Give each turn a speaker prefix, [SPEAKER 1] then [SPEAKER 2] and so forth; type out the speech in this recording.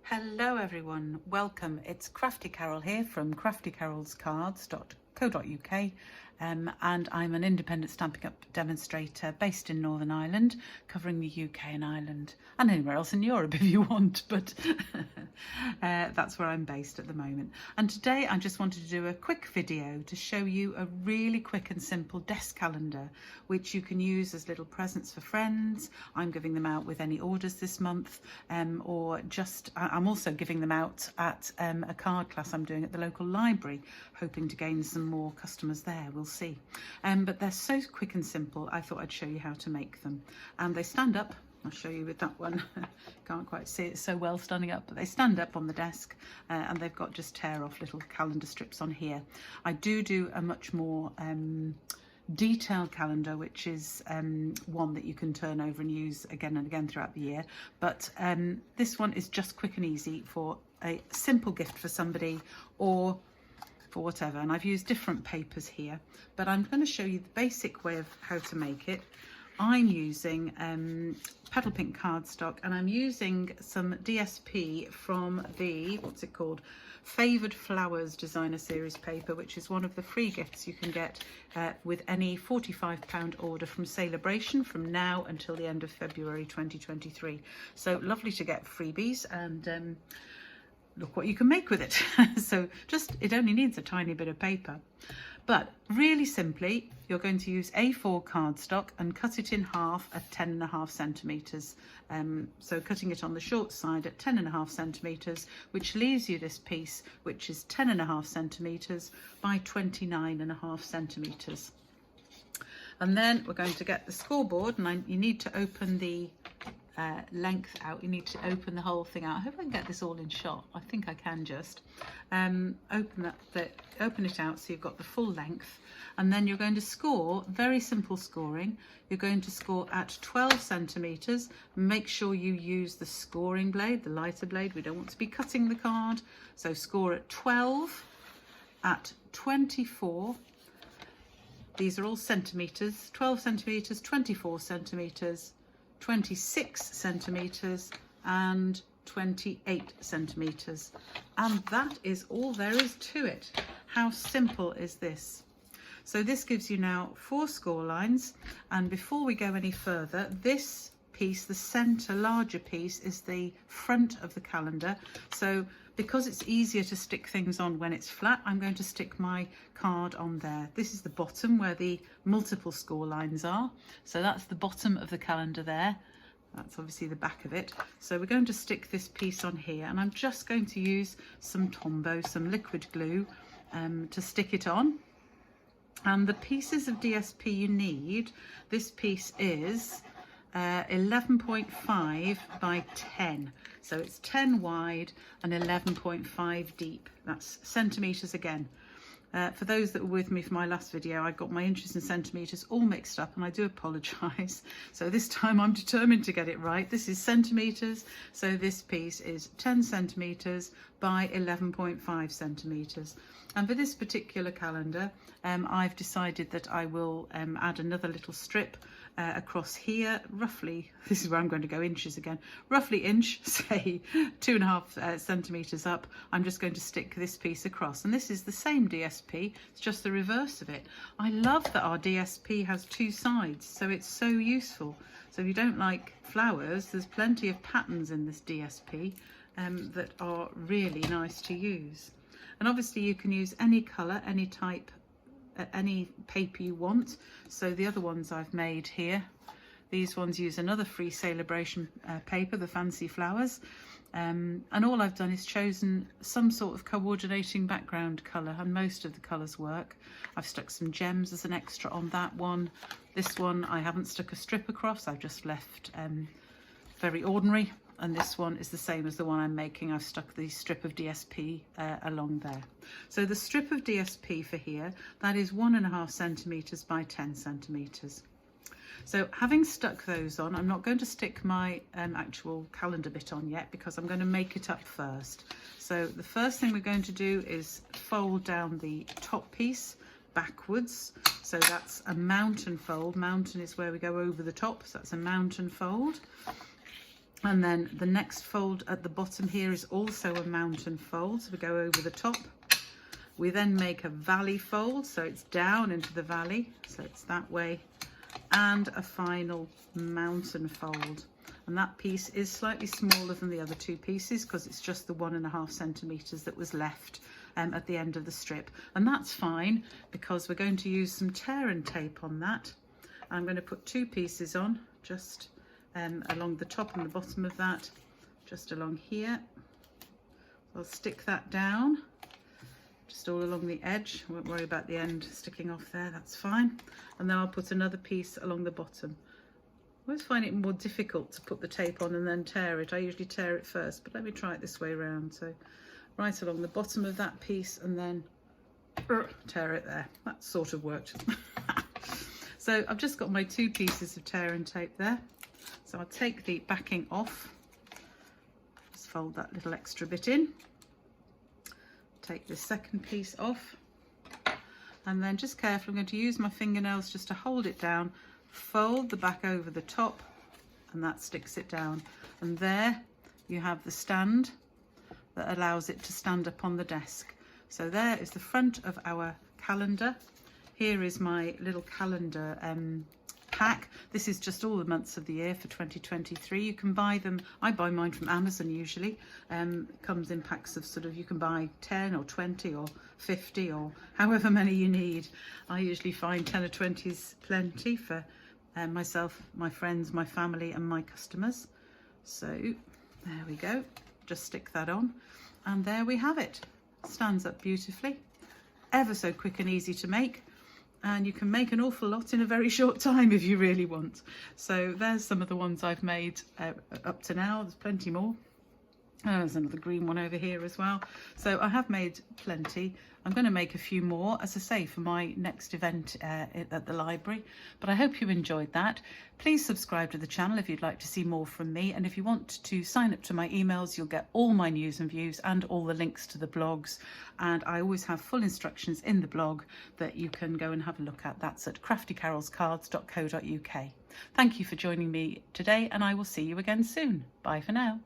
[SPEAKER 1] Hello everyone, welcome. It's Crafty Carol here from craftycarolscards.co.uk and I'm an independent Stampin' Up demonstrator based in Northern Ireland, covering the UK and Ireland and anywhere else in Europe if you want, but that's where I'm based at the moment. And today I just wanted to do a quick video to show you a really quick and simple desk calendar which you can use as little presents for friends. I'm giving them out with any orders this month, or just I'm also giving them out at a card class I'm doing at the local library, hoping to gain some more customers there. We'll see. But they're so quick and simple, I thought I'd show you how to make them. And they stand up. I'll show you with that one. Can't quite see it so well standing up, but they stand up on the desk and they've got just tear off little calendar strips on here. I do a much more detailed calendar, which is one that you can turn over and use again and again throughout the year, but this one is just quick and easy for a simple gift for somebody or for whatever. And I've used different papers here, but I'm going to show you the basic way of how to make it. I'm using Petal Pink cardstock, and I'm using some DSP from the, what's it called, Favoured Flowers Designer Series paper, which is one of the free gifts you can get with any £45 order from Celebration from now until the end of February 2023. So lovely to get freebies, and look what you can make with it. So it only needs a tiny bit of paper. But really simply, you're going to use A4 cardstock and cut it in half at 10.5 centimetres. So cutting it on the short side at 10.5 centimetres, which leaves you this piece, which is 10.5 centimetres by 29.5 centimetres. And then we're going to get the scoreboard, and you need to open the length out. You need to open the whole thing out. I hope I can get this all in shot. I think I can just open it out so you've got the full length, and then you're going to score. Very simple scoring. You're going to score at 12 centimetres. Make sure you use the scoring blade, the lighter blade. We don't want to be cutting the card, so score at 12, at 24. These are all centimetres. 12 centimetres, 24 centimetres, 26 centimetres and 28 centimetres, and that is all there is to it. How simple is this? So this gives you now 4 score lines, and before we go any further, this piece, the centre larger piece, is the front of the calendar. So because it's easier to stick things on when it's flat, I'm going to stick my card on there. This is the bottom where the multiple score lines are. So that's the bottom of the calendar there. That's obviously the back of it. So we're going to stick this piece on here, and I'm just going to use some Tombow, some liquid glue, to stick it on. And the pieces of DSP you need, this piece is 11.5 by 10, so it's 10 wide and 11.5 deep. That's centimetres again. For those that were with me for my last video, I got my inches and centimetres all mixed up, and I do apologise. So this time I'm determined to get it right. This is centimetres, so this piece is 10 centimetres by 11.5 centimetres. And for this particular calendar, I've decided that I will add another little strip across here, roughly, this is where I'm going to go inches again, roughly inch, say 2.5 centimetres up. I'm just going to stick this piece across, and this is the same DSP, it's just the reverse of it. I love that our DSP has 2 sides, so it's so useful. So if you don't like flowers, there's plenty of patterns in this DSP that are really nice to use. And obviously you can use any colour, any type, any paper you want. So the other ones I've made here, these ones use another free Celebration paper, the Fancy Flowers, and all I've done is chosen some sort of coordinating background colour, and most of the colours work. I've stuck some gems as an extra on that one. This one I haven't stuck a strip across, I've just left very ordinary. And this one is the same as the one I'm making. I've stuck the strip of DSP along there. So the strip of DSP for here, that is 1.5 centimetres by 10 centimetres. So having stuck those on, I'm not going to stick my actual calendar bit on yet, because I'm going to make it up first. So the first thing we're going to do is fold down the top piece backwards. So that's a mountain fold. Mountain is where we go over the top, so that's a mountain fold. And then the next fold at the bottom here is also a mountain fold, so we go over the top. We then make a valley fold, so it's down into the valley, so it's that way, and a final mountain fold. And that piece is slightly smaller than the other two pieces because it's just the 1.5 centimetres that was left at the end of the strip. And that's fine because we're going to use some tear and tape on that. I'm going to put 2 pieces on, just along the top and the bottom of that, just along here. I'll stick that down, just all along the edge. I won't worry about the end sticking off there, that's fine. And then I'll put another piece along the bottom. I always find it more difficult to put the tape on and then tear it. I usually tear it first, but let me try it this way around. So right along the bottom of that piece and then tear it there. That sort of worked. So I've just got my 2 pieces of tear and tape there. So I'll take the backing off, just fold that little extra bit in, take the second piece off, and then just carefully, I'm going to use my fingernails just to hold it down, fold the back over the top, and that sticks it down. And there you have the stand that allows it to stand up on the desk. So there is the front of our calendar. Here is my little calendar pack. This is just all the months of the year for 2023. You can buy them, I buy mine from Amazon usually. It comes in packs of sort of, you can buy 10 or 20 or 50 or however many you need. I usually find 10 or 20 is plenty for myself, my friends, my family and my customers. So there we go, just stick that on and there we have it. Stands up beautifully, ever so quick and easy to make. And you can make an awful lot in a very short time if you really want. So there's some of the ones I've made up to now. There's plenty more. There's another green one over here as well. So I have made plenty. I'm going to make a few more, as I say, for my next event at the library. But I hope you enjoyed that. Please subscribe to the channel if you'd like to see more from me. And if you want to sign up to my emails, you'll get all my news and views and all the links to the blogs. And I always have full instructions in the blog that you can go and have a look at. That's at craftycarolscards.co.uk. Thank you for joining me today, and I will see you again soon. Bye for now.